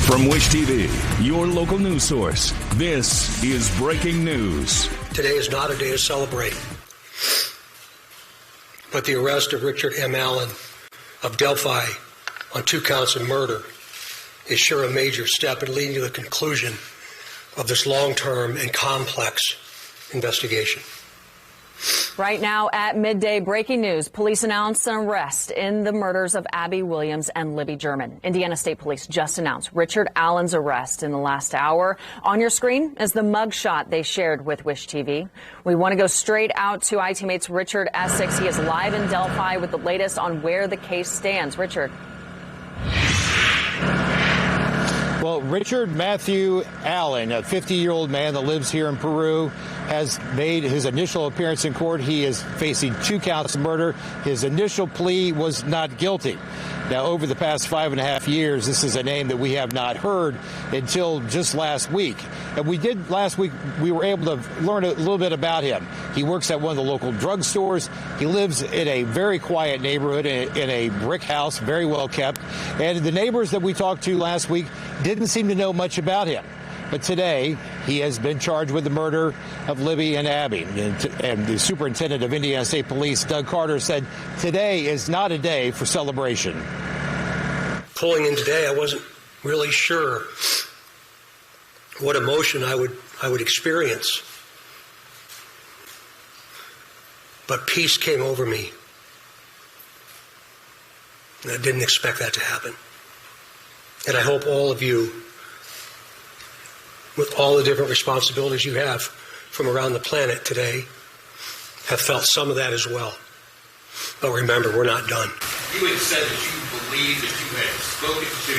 From Wish TV, your local news source, this is breaking news. Today is not a day to celebrate, but the arrest of Richard M. Allen of Delphi on 2 counts of murder is sure a major step in leading to the conclusion of this long-term and complex investigation. Right now at midday, breaking news. Police announced an arrest in the murders of Abby Williams and Libby German. Indiana State Police just announced Richard Allen's arrest in the last hour. On your screen is the mugshot they shared with Wish TV. We want to go straight out to ITMate's Richard Essex. He is live in Delphi with the latest on where the case stands. Richard. Well, Richard Matthew Allen, a 50-year-old man that lives here in Peru, has made his initial appearance in court. He is facing 2 counts of murder. His initial plea was not guilty. Now, over the past 5.5 years, this is a name that we have not heard until just last week. And last week, we were able to learn a little bit about him. He works at one of the local drugstores. He lives in a very quiet neighborhood in a brick house, very well kept. And the neighbors that we talked to last week didn't seem to know much about him. But today, he has been charged with the murder of Libby and Abby. And the superintendent of Indiana State Police, Doug Carter, said today is not a day for celebration. Pulling in today, I wasn't really sure what emotion I would experience. But peace came over me. And I didn't expect that to happen. And I hope all of you, with all the different responsibilities you have from around the planet today, have felt some of that as well. But remember, we're not done. You had said that you believe that you had spoken to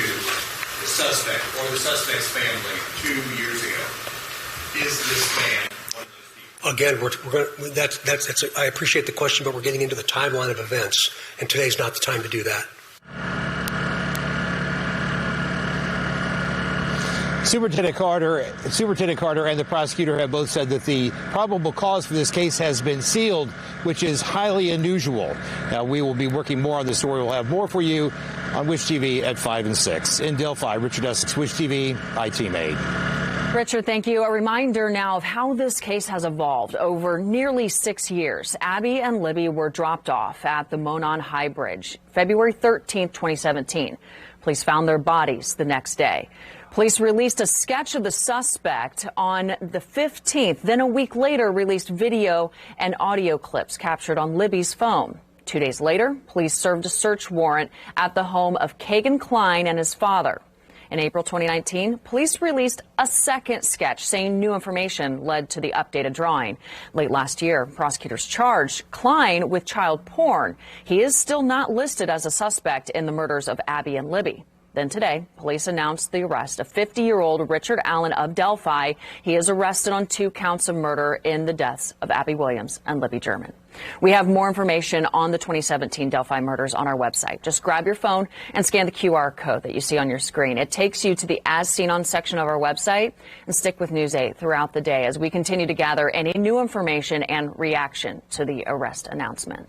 the suspect or the suspect's family 2 years ago. Is this man one of those people? Again, I appreciate the question, but we're getting into the timeline of events, and today's not the time to do that. Superintendent Carter and the prosecutor have both said that the probable cause for this case has been sealed, which is highly unusual. Now, we will be working more on the story. We'll have more for you on Wish TV at 5 and 6. In Delphi, Richard Essex, Wish TV, ITMate. Richard, thank you. A reminder now of how this case has evolved over nearly 6 years. Abby and Libby were dropped off at the Monon High Bridge, February 13th, 2017. Police found their bodies the next day. Police released a sketch of the suspect on the 15th, then a week later released video and audio clips captured on Libby's phone. 2 days later, police served a search warrant at the home of Kagan Klein and his father. In April 2019, police released a second sketch saying new information led to the updated drawing. Late last year, prosecutors charged Klein with child porn. He is still not listed as a suspect in the murders of Abby and Libby. Then today, police announced the arrest of 50-year-old Richard Allen of Delphi. He is arrested on 2 counts of murder in the deaths of Abby Williams and Libby German. We have more information on the 2017 Delphi murders on our website. Just grab your phone and scan the QR code that you see on your screen. It takes you to the As Seen On section of our website, and stick with News 8 throughout the day as we continue to gather any new information and reaction to the arrest announcement.